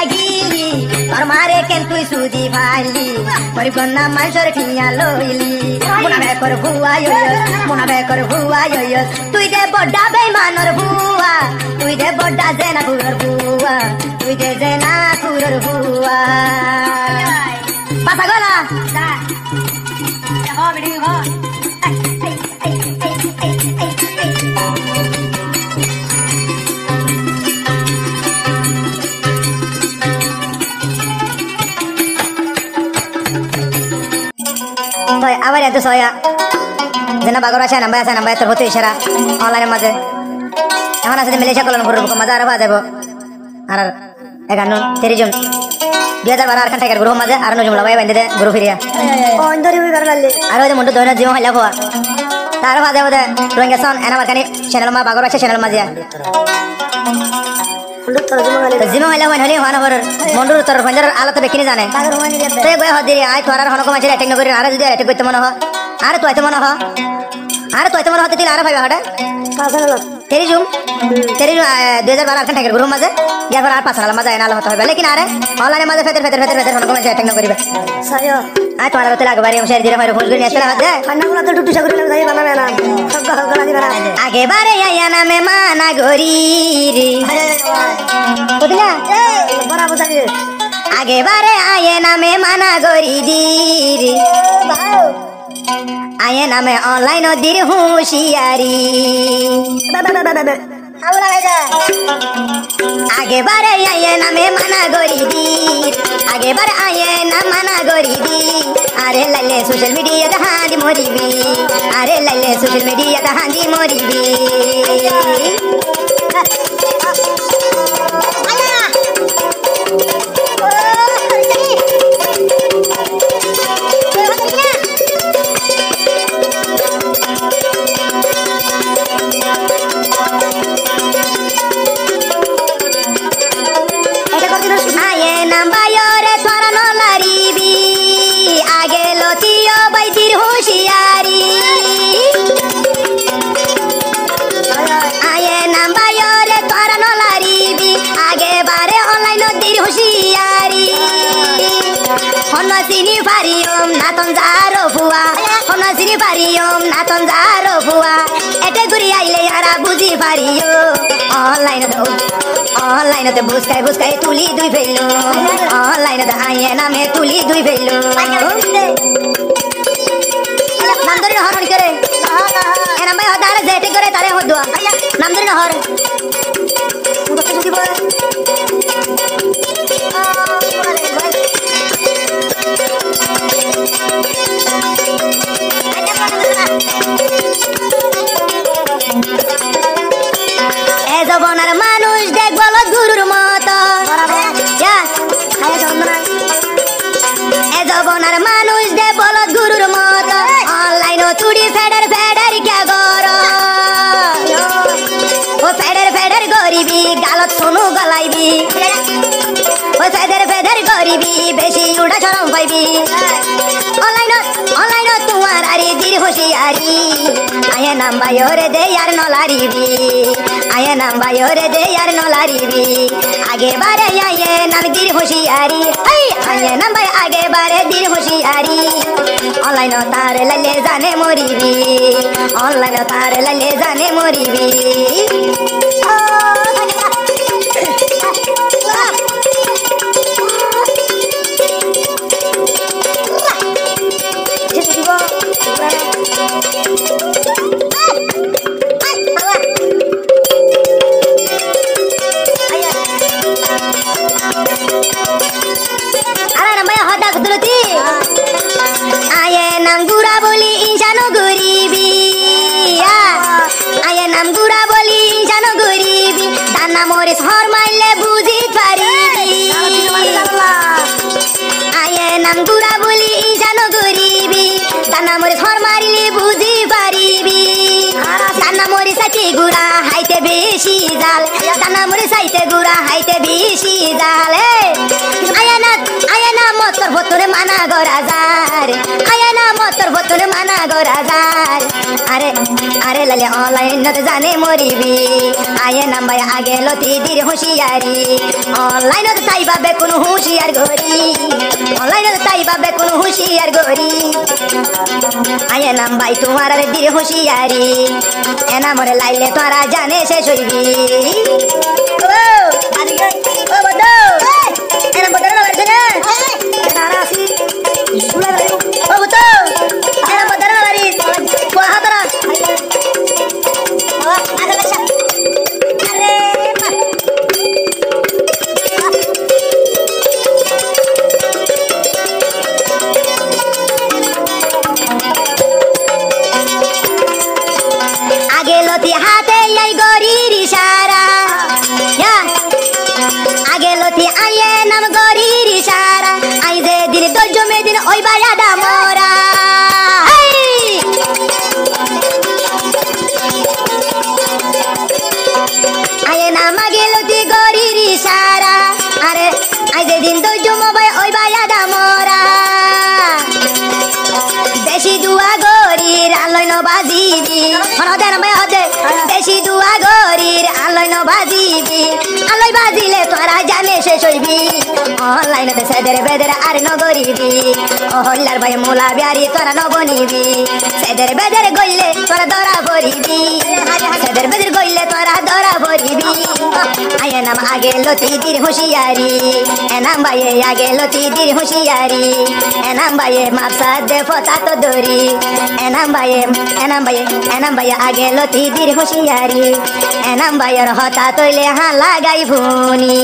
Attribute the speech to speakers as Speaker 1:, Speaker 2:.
Speaker 1: লাগিলি তোর মারে কেন তুই সুজি ভাইলি গরিব গন্না মানুষের ঠিয়া লইলি মোনা বেকর ভুয়া মোনা বেকর ভুয়া তুই যে বড্ডা বেইমানর ভুয়া তুই যে বড্ডা জেনা কুরর ভুয়া তুই যে জেনা কুরর ভুয়া পাতা গলা হ বিড়ি হ আবার এত সয়া যেন বাগর আছে নাম্বার তোর হতে ইশারা অনলাইনের মাঝে এখন আছে মিলেশিয়া কলন করবো মজা আরো যাবো আর 11 জুন 2012 আর টাকার গ্রুপ মাঝে আর নজুমলা ভাই বান্ধে গ্রুপ ফিরিয়া আর ওই মন্টু দৈনিক জীবন হাইলা হওয়া তার মাঝে বোধ রোহিঙ্গা সন এনাবার কানি চ্যানেল মা বাগর আছে চ্যানেল মাঝে জিমা হইলা হইন হলি হওয়া নগর মন্ডুর তোর ফঞ্জার আলাতে বেকিনি জানে তুই গয় হদিরি আয় তোর আর হনক মাঝে অ্যাটেক নগরি আর যদি অ্যাটেক করতে মনে হ আর তুই তো মনে হ আর তুই তো মনে হতে দিল আর ভাই হড়া 13 জুন 2012 আর টাকার গ্রুপ মাঝে ইয়ার পর আর পাঁচ সাল মাঝে এনাল হতে হবে লেকিন আরে অনলাইনে মাঝে ফেদের হনক মাঝে অ্যাটেক নগরিবে সায়ো আয় তোর আর তেলা গবারি শেয়ার দিরে মারে ফোন করে আসলে হাতে খান্নাগুলো তো টুটু সাগরে লাগি বানাবে না সব গলা দিবা আগে বারে আয়া নামে মানা গরি রে বুঝলা বড় বুঝাবি আগে বারে আয়ে নামে মানা গরি দির আয়ে নামে অনলাইন দির হুঁশিয়ারি আগে বারে আয়ে নামে মানা গরি দির আগে বারে আয়ে না মানা গরি দির আরে লাইলে সোশ্যাল মিডিয়া হাঁদি মরিবি আরে লাইলে সোশ্যাল মিডিয়া হাঁদি মরিবি অনলাইনে বুঝকাই তুলি দুই ফেললো অনলাইনে আইয়ে নামে তুলি দুই ফেললো নাম ধরে হর করে এ নাম ভাই হদার যেতে করে তারে হদুয়া নাম ধরে হর জবনার মানুষ দেখ বল গুরুর মতো জবনার মানুষ দেখ বল গুরুর মতো অনলাইন চুড়ি ফেডার কে গর ও ফেডার গরিবি গালত সোনু গলাইবি ও ফেডার গরিবি বেশি উড়া শরম পাইবি অনলাইন তোমার আরি দির হুঁশিয়ারি আয়ে নাম বাইরে দে আর নলারিবি আয়ে নাম বাইরে দে আর নলারিবি আগে বারে আয়ে নাম দির হুঁশিয়ারি আয়ে নাম ভাই আগে বারে দির হুঁশিয়ারি অনলাইন তার লালে জানে মরিবি অনলাইন তার লালে জানে মরিবি ভতুরে মানা গরাজার আয়া না মতর ভতুরে মানা গরাজার আরে আরে লালে অনলাইন নত জানে মরিবি আয়ে নাম্বাই আগে লতি দির হুঁশিয়ারি অনলাইন তাই বাবে কোনো হুঁশিয়ার গরি অনলাইন তাই বাবে কোনো হুঁশিয়ার গরি আয়ে নাম্বাই তোমার দির হুঁশিয়ারি এনা মরে লাইলে তোরা জানে শেষ হইবি ও আদিকে ও বড় এনা বড় না লাগছে না তারা আসি শুলা ও বড় এনা বড় না লাগি কোয়া হাতরা ও আরে বেশা আরে আগে লতি হাতে এই গরির ইশারা আগে লতি আইয়ে নাম গরির ইশারা আই যে দিন তো জমে দিন ওই বায়াদা মোরা আইয়ে নাম আগে লতি গরির ইশারা আরে আই যে দিন তো জমে ওই বায়াদা মোরা দেশি দুয়া গরির আলোয় বাজিবি হনদে নামে হদে দেশি দুয়া গরির আলোয় বাজিবি আলোয় বাজিলে তোরা জানে শেষ হইবি অনলাইনে সেদের বেদের আর নগরিবি ও হল্লার ভাই মোলা বিয়ারি তোরা নবনিবি সেদের বেদের গইলে তোরা ধরা পড়িবি সেদের বেদের গইলে তোরা ধরা পড়িবি আয়ে নাম আগে লতি দির হুঁশিয়ারি এনাম ভাইয়ে আগে লতি দির হুঁশিয়ারি এনাম ভাইয়ে মাপসা দে ফতা তো দরি এনাম ভাইয়ে আগে লতি দির হুঁশিয়ারি এনাম ভাইয়ের হতা তৈলে হা লাগাই ভুনি